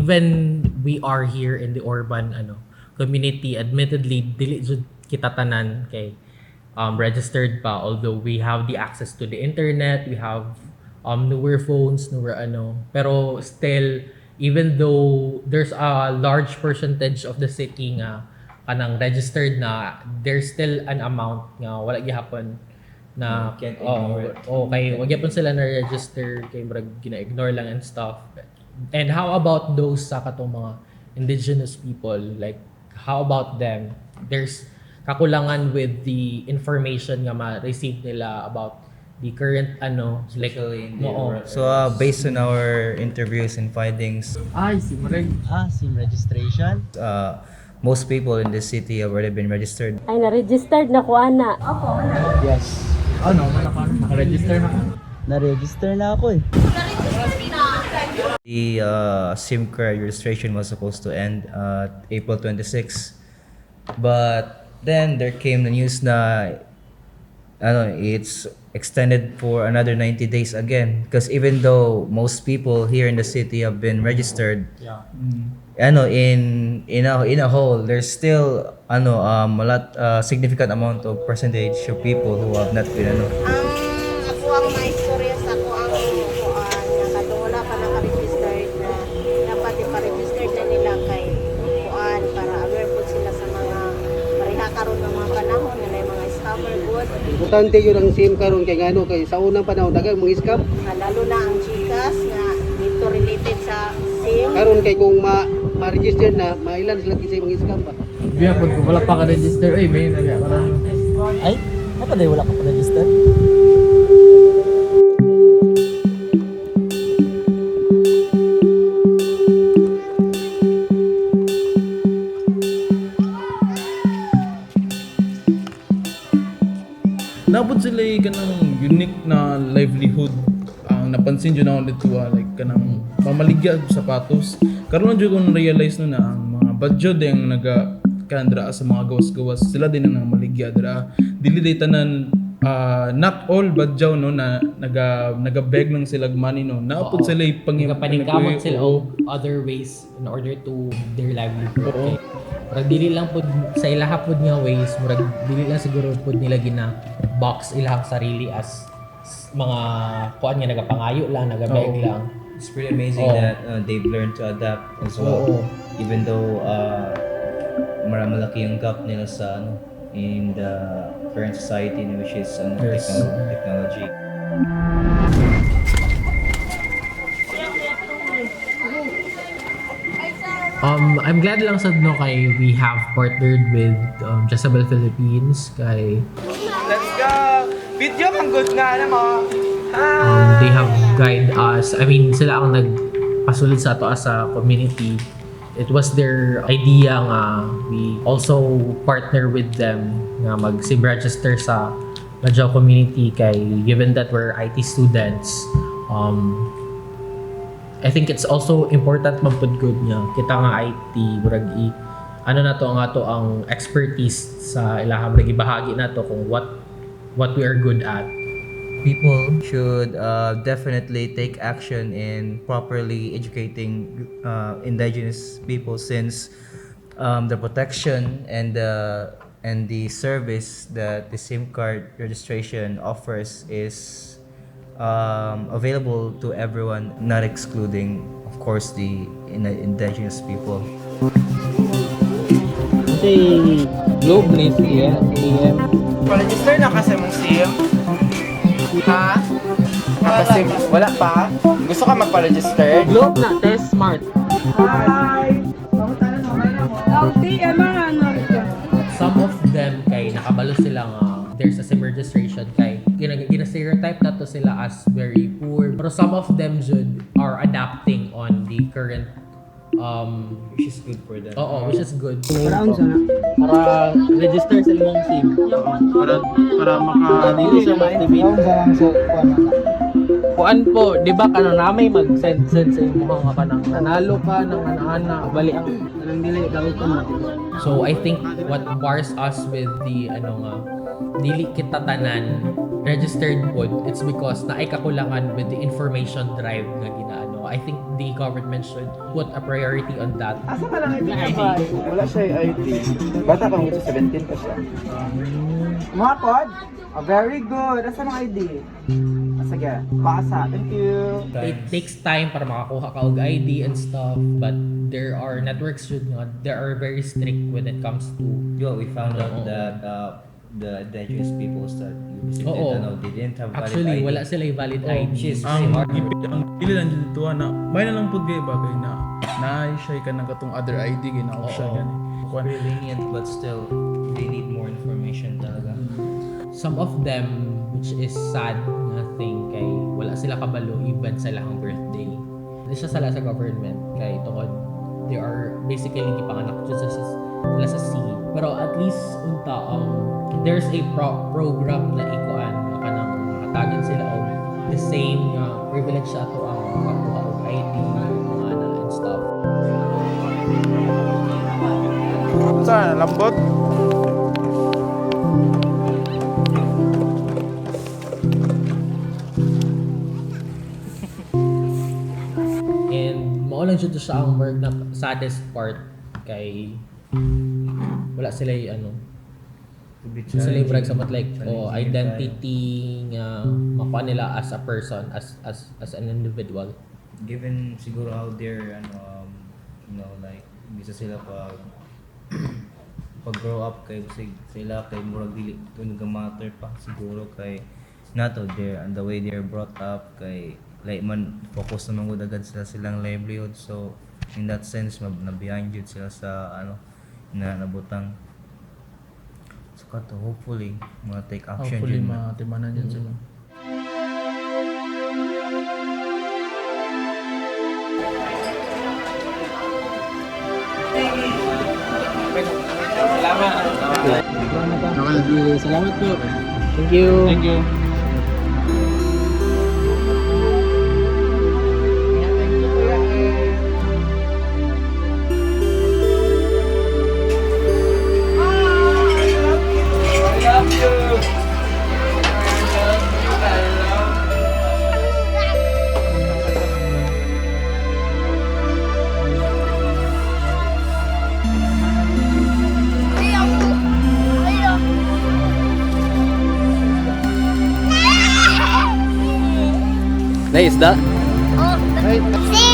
even we are here in the urban community, admittedly dili jud kita tanan kay registered pa, although we have the access to the internet, we have newer phones, newer pero still, even though there's a large percentage of the city nga kanang registered na, there's still an amount nga wala gihapon na Can't ignore it. kay wag gyapon sila na register kay murag gina-ignore lang and stuff. And how about those sa katong mga indigenous people, like how about them? There's kakulangan with the information nga ma-receive nila about the current like Especially in the oo. rural So based on our interviews and findings, SIM registration. most people in the city have already been registered. Ay, na-registered na ko, ana. Yes. Naka-register na ka? Na-register na ako eh. The SIM card registration was supposed to end April 26, but then there came the news na it's extended for another 90 days again, because even though most people here in the city have been registered, in a whole, there's still a lot significant amount of percentage of people who have not been Ako ang maistorya sa ako ang nakadula pa naka-registered na dapat ipa-registered na nila kay kuan para aware po sila sa mga pareha karon ng mga panahon na may mga scammer good. Importante yun ang SIM karon kay ngano kay sa unang panahon daghang mga scam. Lalo na ang GCash na dito related sa SIM. Karon kay kung ma-register na mailan sila kisay mga scam pa. Biya pud ko wala pa ka register may nagya para Ay, ano ba wala ka pa register? Nabot sila kanang unique na livelihood ang napansin jud na dito like kanang pamaligya og sapatos. Karon jud ko realize no na ang mga badyo ding naga kandra sa mga gawas-gawas sila din ang maligya dira. Dili day tanan not all badyaw no na naga-beg ng sila money no. Naapod sila paningkamot sila og other ways in order to their livelihood. Oo. Murag dili lang pud sa ilaha pud nga ways, murag dili lang siguro pud nila gina box ilahang sarili as mga kuan nga nagapangayo lang, nagabeg Oo. lang. It's pretty amazing Oh. that they've learned to adapt as well, Oo. even though malaki yung gap nila sa in the current society, which is Yes. technology. I'm glad lang sad no kay we have partnered with Jezebel Philippines kay Let's go! Video mang good nga na mo. they have guide us. I mean, sila ang nagpasulit sa ato as a community. It was their idea nga we also partner with them nga mag-SIM register sa Madjaw community kay given that we're IT students, I think it's also important man pud good nga kita nga IT murag na to ang ato ang expertise sa ilahang murag ibahagi nato kung what we are good at. People should definitely take action in properly educating indigenous people, since the protection and the service that the SIM card registration offers is available to everyone, not excluding, of course, the indigenous people. Kasi Globe na yung PM. Pa-register na kasi mong SIM. Ha? Kasi wala pa? Gusto ka magpa-register? Globe na, test smart. Hi! Some of them kay nakabalo sila nga there's a SIM registration kay gina-stereotype na to sila as very poor, pero some of them should are adapting on the current Which is good for them. which is good. Para register sa imong SIM. para Dili siya ma-activate. Kuan po, di ba kanang namay mag-send sa imong mga kanang nanalo ka nang ana bali ang kanang dili daw ko. So I think what bars us with the dili kita tanan registered pod, it's because naay kakulangan with the information drive nga ginaano I think the government should put a priority on that. Asa ka lang ID ka? Wala siya yung ID. Bata kang ito, 17 pa siya. Mga pod? Oh, very good. Asa mga ID? Sige, pasa. Thank you. It takes time para makakuha ka og ID and stuff, but there are networks that are very strict when it comes to We found out Oo. that the indigenous peoples that you visited, Oo. they didn't have valid actually ID. wala sila yung valid Oh, ID. she's Ang hard. ang dili lang dito tuwa na may na lang pud kay bagay na naay siya ka nang katong other ID kay na off siya Oo. gani. Kuan. Very lenient, but still, they need more information talaga. Some of them, which is sad na thing, kay wala sila kabalo even sa lahang birthday. Hindi siya sala sa government kay tungod they are basically gipanganak dyan sila sa sea. Pero at least unta there's a program na ikuan na kanang matagan sila og the same privilege sa ato ang makakuha og ID mga ana and stuff. Saan? Lambot? And mao lang jud siya ang work na saddest part kay wala sila sila yung brag sa like identity nga makuha nila as a person, as an individual. Given siguro how they're like bisa sila pag grow up kay sila kay murag dili tunog matter pa siguro kay nato there and the way they're brought up kay like man focus naman gud agad sila silang livelihood, so in that sense na behind yun sila sa na nabutang. So kato hopefully mga take action Hopefully yun. matimanan yan sila. Salamat po. Thank you. Thank you. Naisda? Oh,